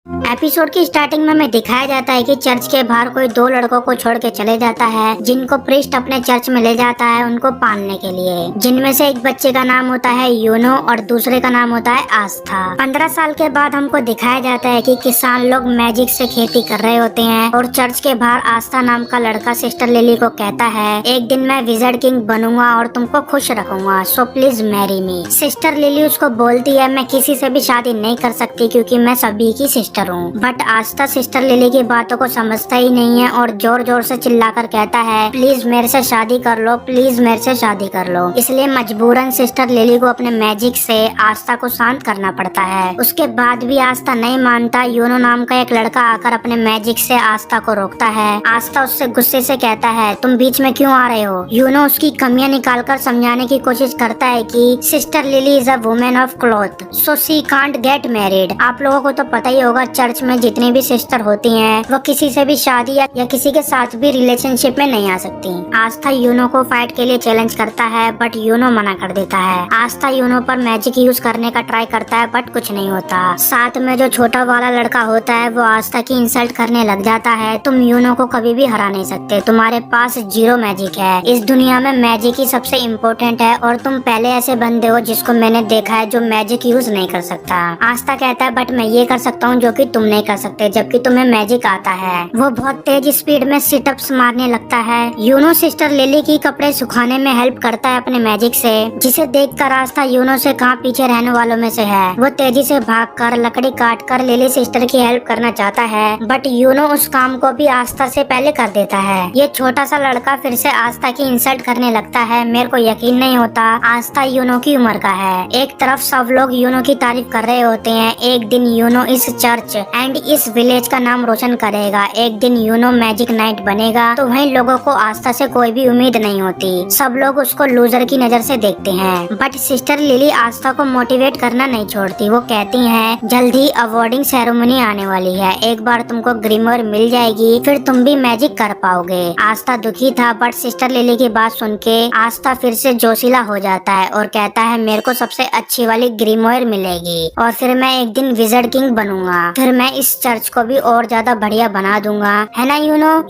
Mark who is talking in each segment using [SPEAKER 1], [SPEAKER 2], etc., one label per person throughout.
[SPEAKER 1] Episode की starting में हमें दिखाया जाता है कि चर्च के बाहर कोई दो लड़कों को छोड़ के चले जाता है, जिनको प्रीस्ट अपने चर्च में ले जाता है उनको पालने के लिए। जिनमें से एक बच्चे का नाम होता है यूनो और दूसरे का नाम होता है आस्था। 15 साल के बाद हमको दिखाया जाता है कि किसान लोग मैजिक से खेती कर रहे होते हैं और चर्च के बाहर आस्था नाम का लड़का सिस्टर लिली को कहता है, एक दिन मैं विज़र्ड किंग बनूंगा और तुमको खुश रखूंगा, so please marry me. Sister lily उसको बोलती है, मैं किसी से भी शादी नहीं कर सकती क्योंकि मैं सभी की सिस्टर हूँ। बट आस्था सिस्टर लिली की बातों को समझता ही नहीं है और जोर जोर से चिल्लाकर कहता है, प्लीज मेरे से शादी कर लो, प्लीज मेरे से शादी कर लो। इसलिए मजबूरन सिस्टर लिली को अपने मैजिक से आस्था को शांत करना पड़ता है। उसके बाद भी आस्था नहीं मानता। यूनो नाम का एक लड़का आकर अपने मैजिक से आस्था को रोकता है। आस्था उससे गुस्से से कहता है, तुम बीच में क्यों आ रहे हो। यूनो उसकी कमियां निकालकर समझाने की कोशिश करता है कि sister lily is a women of cloth, so she can't get married. आप लोगों को तो पता ही होगा, चर्च में जितनी भी सिस्टर होती हैं वो किसी से भी शादी या किसी के साथ भी रिलेशनशिप में नहीं आ सकती। आस्था यूनो को फाइट के लिए चैलेंज करता है बट यूनो मना कर देता है। आस्था यूनो पर मैजिक यूज करने का ट्राई करता है बट कुछ नहीं होता। साथ में जो छोटा वाला लड़का होता है वो आस्था की इंसल्ट करने लग जाता है, तुम यूनो को कभी भी हरा नहीं सकते, तुम्हारे पास जीरो मैजिक है। इस दुनिया में मैजिक ही सबसे इम्पोर्टेंट है और तुम पहले ऐसे बंदे हो जिसको मैंने देखा है जो मैजिक यूज नहीं कर सकता। आस्था कहता है, बट मैं ये कर सकता हूँ जो कि तुम नहीं कर सकते, जबकि तुम्हें मैजिक आता है। वो बहुत तेज स्पीड में सिटअप्स मारने लगता है। यूनो सिस्टर लिली की कपड़े सुखाने में हेल्प करता है अपने मैजिक से, जिसे देखकर आस्था यूनो से कहाँ पीछे रहने वालों में से है। वो तेजी से भागकर लकड़ी काटकर लिली सिस्टर की हेल्प करना चाहता है बट यूनो उस काम को भी आस्था से पहले कर देता है। ये छोटा सा लड़का फिर से आस्था की इंसल्ट करने लगता है। मेरे को यकीन नहीं होता आस्था यूनो की उम्र का है। एक तरफ सब लोग यूनो की तारीफ कर रहे होते हैं। एक दिन यूनो इस चर्च एंड इस विलेज का नाम रोशन करेगा। एक दिन यूनो मैजिक नाइट बनेगा। तो वहीं लोगों को आस्था से कोई भी उम्मीद नहीं होती। सब लोग उसको लूजर की नजर से देखते हैं बट सिस्टर लिली आस्था को मोटिवेट करना नहीं छोड़ती। वो कहती है, जल्द ही अवार्डिंग सेरेमनी आने वाली है, एक बार तुमको ग्रीमर मिल जाएगी, फिर तुम भी मैजिक कर पाओगे। आस्था दुखी था बट सिस्टर लिली की बात सुन के आस्था फिर से जोशीला हो जाता है और कहता है, मेरे को सबसे अच्छी वाली ग्रीमर मिलेगी और फिर मैं एक दिन विज़र्ड किंग बनूंगा, फिर मैं इस चर्च को भी और ज्यादा बढ़िया बना दूंगा, है ना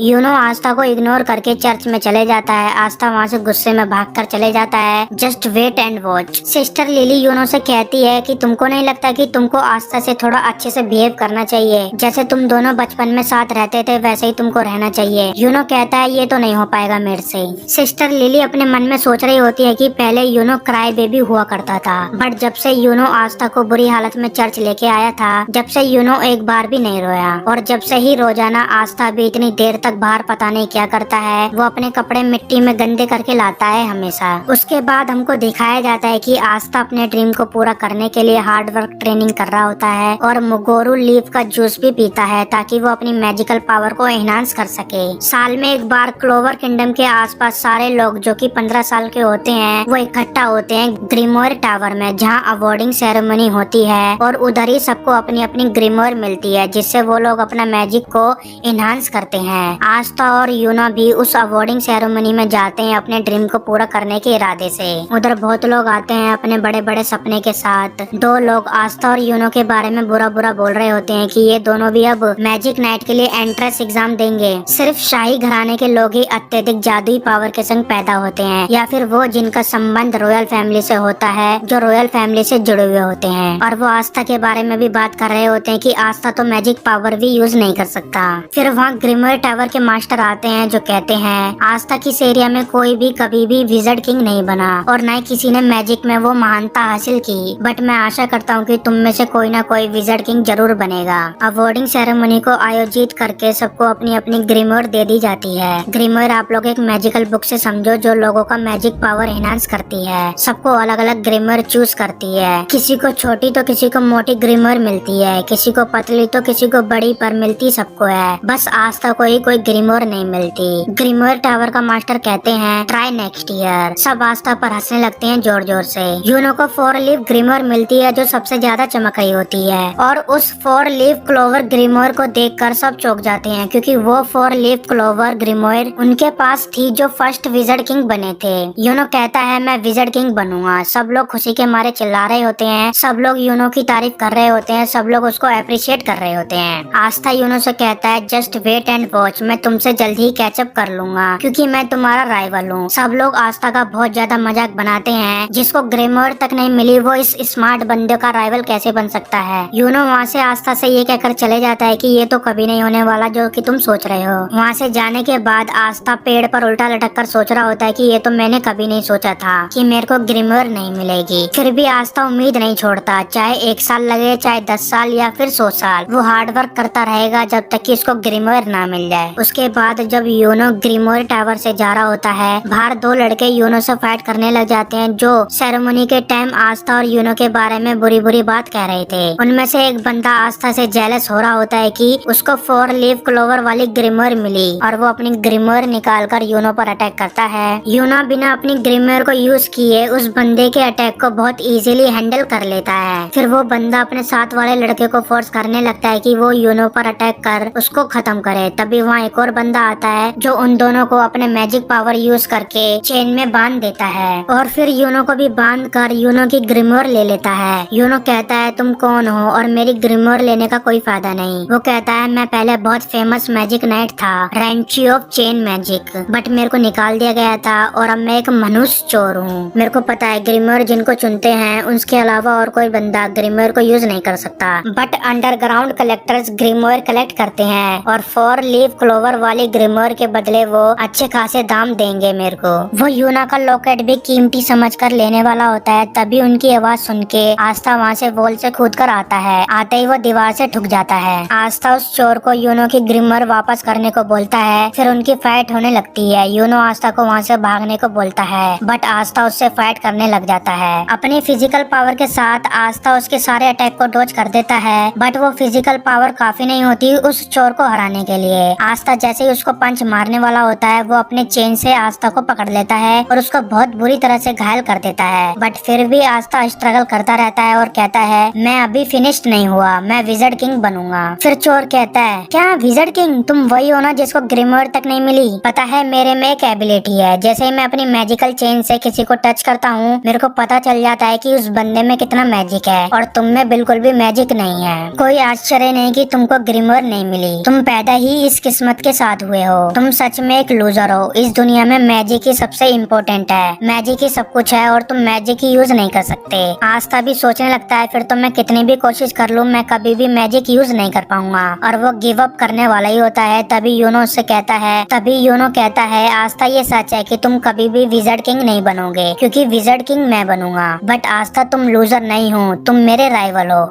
[SPEAKER 1] यूनो आस्था को इग्नोर करके चर्च में चले जाता है। आस्था वहाँ से गुस्से में भागकर चले जाता है। Just wait and watch. Sister Lily Uno से कहती है कि तुमको नहीं लगता कि तुमको आस्था से थोड़ा अच्छे से बिहेव करना चाहिए, जैसे तुम दोनों बचपन में साथ रहते थे वैसे ही तुमको रहना चाहिए। यूनो कहता है, ये तो नहीं हो पाएगा मेरे से। सिस्टर लिली अपने मन में सोच रही होती है कि पहले यूनो क्राई बेबी हुआ करता था बट जब से यूनो आस्था को बुरी हालत में चर्च लेके आया था, जब से यूनो एक बार भी नहीं रोया और जब से ही रोजाना आस्था भी इतनी देर तक बाहर पता नहीं क्या करता है। वो अपने कपड़े मिट्टी में गंदे करके लाता है हमेशा। उसके बाद हमको दिखाया जाता है कि आस्था अपने ड्रीम को पूरा करने के लिए हार्ड वर्क ट्रेनिंग कर रहा होता है और मुगोरू लीफ का जूस भी पीता है ताकि वो अपनी मैजिकल पावर को एनहांस कर सके। साल में एक बार क्लोवर किंगडम के आसपास सारे लोग जो कि 15 साल के होते हैं वो इकट्ठा होते हैं ग्रीमोर टावर में, जहाँ अवार्डिंग सेरेमनी होती है और उधर ही सबको अपनी अपनी ग्रीमोर मिलती है जिससे वो लोग अपना मैजिक को इनहांस करते हैं। आस्था और यूनो भी उस अवार्डिंग सेरेमनी में जाते हैं अपने ड्रीम को पूरा करने के इरादे से। उधर बहुत लोग आते हैं अपने बड़े बड़े सपने के साथ। दो लोग आस्था और यूनो के बारे में बुरा बुरा बोल रहे होते हैं कि ये दोनों भी अब मैजिक नाइट के लिए एंट्रेंस एग्जाम देंगे। सिर्फ शाही घराने के लोग ही अत्यधिक जादुई पावर के संग पैदा होते हैं या फिर वो जिनका संबंध रॉयल फैमिली से होता है, जो रॉयल फैमिली से जुड़े हुए होते हैं। और वो आस्था के बारे में भी बात कर रहे होते हैं कि आस्था तो मैजिक पावर भी यूज नहीं कर सकता। फिर वहाँ ग्रीमर टावर के मास्टर आते हैं जो कहते हैं, आस्था की इस एरिया में कोई भी कभी भी विज़र्ड किंग नहीं बना और न ही किसी ने मैजिक में वो महानता हासिल की, बट मैं आशा करता हूँ कि तुम में से कोई ना कोई विज़र्ड किंग जरूर बनेगा। अवार्डिंग सेरेमनी को आयोजित करके सबको अपनी अपनी ग्रीमर दे दी जाती है। ग्रीमर आप लोग एक मैजिकल बुक से समझो जो लोगों का मैजिक पावर एनहांस करती है। सबको अलग अलग ग्रीमर चूज करती है। किसी को छोटी तो किसी को मोटी ग्रीमर मिलती है, किसी को पतली तो किसी को बड़ी, पर मिलती सबको है। बस आस्था को ही कोई ग्रीमर नहीं मिलती। ग्रीमर टावर का मास्टर कहते हैं, ट्राई नेक्स्ट ईयर। सब आस्था पर हंसने लगते हैं जोर जोर से। यूनो को 4 लीफ ग्रीमर मिलती है जो सबसे ज्यादा चमक रही होती है और उस 4 लीफ क्लोवर ग्रीमर को देखकर सब चौंक जाते हैं क्योंकि वो 4 लीफ क्लोवर ग्रीमर उनके पास थी जो फर्स्ट विज़र्ड किंग बने थे। यूनो कहता है, मैं विज़र्ड किंग बनूंगा। सब लोग खुशी के मारे चिल्ला रहे होते हैं। सब लोग यूनो की तारीफ कर रहे होते हैं। सब लोग उसको अप्रिशिएट कर रहे होते हैं। आस्था यूनो से कहता है जस्ट वेट एंड वॉच, मैं तुमसे जल्द ही कैचअप कर लूंगा क्योंकि मैं तुम्हारा राइवल हूँ। सब लोग आस्था का बहुत ज्यादा मजाक बनाते हैं, जिसको ग्रेमर तक नहीं मिली वो इस स्मार्ट बंदे का राइवल कैसे बन सकता है। यूनो वहाँ से आस्था से ये कहकर चले जाता है कि ये तो कभी नहीं होने वाला जो कि तुम सोच रहे हो। वहाँ से जाने के बाद आस्था पेड़ पर उल्टा लटक कर सोच रहा होता है कि ये तो मैंने कभी नहीं सोचा था कि मेरे को ग्रेमर नहीं मिलेगी। फिर भी आस्था उम्मीद नहीं छोड़ता, चाहे 1 साल लगे, चाहे 10 साल या फिर 100 साल, वो हार्ड वर्क करता रहेगा जब तक कि उसको ग्रेमर ना मिल जाए। उसके बाद जब यूनो ग्रेमर टावर से जा रहा होता है, बाहर 2 लड़के यूनो से फाइट करने लग जाते हैं जो सेरेमनी के टाइम आस्था और यूनो के बारे में बुरी बुरी बात कह रहे थे। उनमें से एक बंदा आस्था से जेलस हो रहा होता है कि उसको 4 लीफ क्लोवर वाली ग्रेमर मिली और वो अपनी ग्रेमर निकालकर यूनो पर अटैक करता है। यूनो बिना अपनी ग्रेमर को यूज किए उस बंदे के अटैक को बहुत इजीली हैंडल कर लेता है। फिर वो बंदा अपने साथ वाले लड़के को फोर्स करने लगता है कि वो यूनो पर अटैक कर उसको खत्म करे। तभी वहाँ एक और बंदा आता है जो उन दोनों को अपने मैजिक पावर यूज करके चेन में बांध देता है और फिर यूनो को भी बांध कर यूनो की ग्रेमर ले लेता है। यूनो कहता है तुम कौन हो और मेरी ग्रेमर लेने का कोई फायदा नहीं। वो कहता है मैं पहले बहुत फेमस मैजिक नाइट था, रेंची ऑफ चेन मैजिक, बट मेरे को निकाल दिया गया था और अब मैं एक मनुष्य चोर हूँ। मेरे को पता है ग्रेमर जिनको चुनते हैं उसके अलावा और कोई बंदा ग्रेमर को यूज नहीं कर सकता, but underground collectors grammar collect करते हैं और 4 लीफ क्लोवर वाली ग्रेमर के बदले वो अच्छे खासे दाम देंगे मेरे को। वो यूना का लॉकेट भी कीमती समझकर लेने वाला होता है। तभी उनकी आवाज सुन के आस्था वहाँ से वॉल से कूद कर आता है। आते ही वो दीवार से ठुक जाता है। आस्था उस चोर को यूनो की ग्रेमर वापस करने को बोलता है। फिर उनकी फाइट होने लगती है। यूनो आस्था को वहाँ से भागने को बोलता है, बट आस्था उससे फाइट करने लग जाता है। अपनी फिजिकल पावर के साथ आस्था उसके सारे अटैक को डॉज कर देता है, बट वो फिजिकल पावर काफी नहीं होती उस चोर को हराने के लिए। आस्था जैसे ही उसको पंच मारने वाला होता है, वो अपने चेन से आस्था को पकड़ लेता है और उसको बहुत बुरी तरह से घायल कर देता है। बट फिर भी आस्था स्ट्रगल करता रहता है और कहता है मैं अभी फिनिश्ड नहीं हुआ, मैं विजर्ड किंग बनूंगा। फिर चोर कहता है क्या विजर्ड किंग? तुम वही हो ना जिसको ग्रेमर तक नहीं मिली? पता है मेरे में एक एबिलिटी है, जैसे ही मैं अपनी मैजिकल चेन से किसी को टच करता हूँ मेरे को पता चल जाता है कि उस बंदे में कितना मैजिक है और तुम में बिल्कुल भी मैजिक नहीं है। कोई आश्चर्य नहीं कि तुमको ग्रेमर नहीं मिली, तुम पैदा ही इस किस्मत के साथ हुए हो। तुम सच में एक लूजर हो। इस दुनिया में मैजिक ही सबसे इम्पोर्टेंट है, मैजिक ही सब कुछ है और तुम मैजिक ही यूज नहीं कर सकते। आस्था भी सोचने लगता है फिर तो मैं कितनी भी कोशिश कर लूँ मैं कभी भी मैजिक यूज नहीं कर पाऊंगा और वो गिव अप करने वाला ही होता है। तभी यूनो कहता है आस्था ये सच है कि तुम कभी भी विजर्ड किंग नहीं बनोगे क्योंकि विजर्ड किंग मैं बनूंगा। बट आस्था तुम लूजर नहीं हो, तुम मेरे राइवल हो।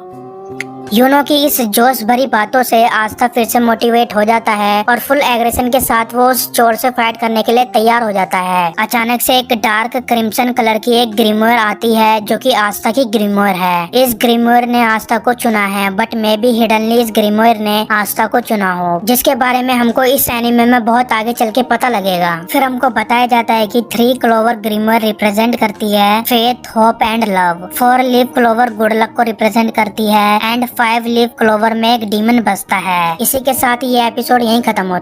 [SPEAKER 1] यूनो की इस जोश भरी बातों से आस्था फिर से मोटिवेट हो जाता है और फुल एग्रेशन के साथ वो उस चोर से फाइट करने के लिए तैयार हो जाता है। अचानक से एक डार्क क्रिम्सन कलर की एक ग्रेमर आती है जो कि आस्था की ग्रेमर है। इस ग्रेमर ने आस्था को चुना है, बट मे बी हिडनली इस ग्रेमर ने आस्था को चुना हो, जिसके बारे में हमको इस एनिमे में बहुत आगे चल के पता लगेगा। फिर हमको बताया जाता है कि 3 क्लोवर ग्रेमर रिप्रेजेंट करती है faith, hope and love. 4 leaf clover good luck को रिप्रेजेंट करती है एंड 5 लीफ क्लोवर में एक डीमन बसता है। इसी के साथ ये एपिसोड यहीं खत्म होता है।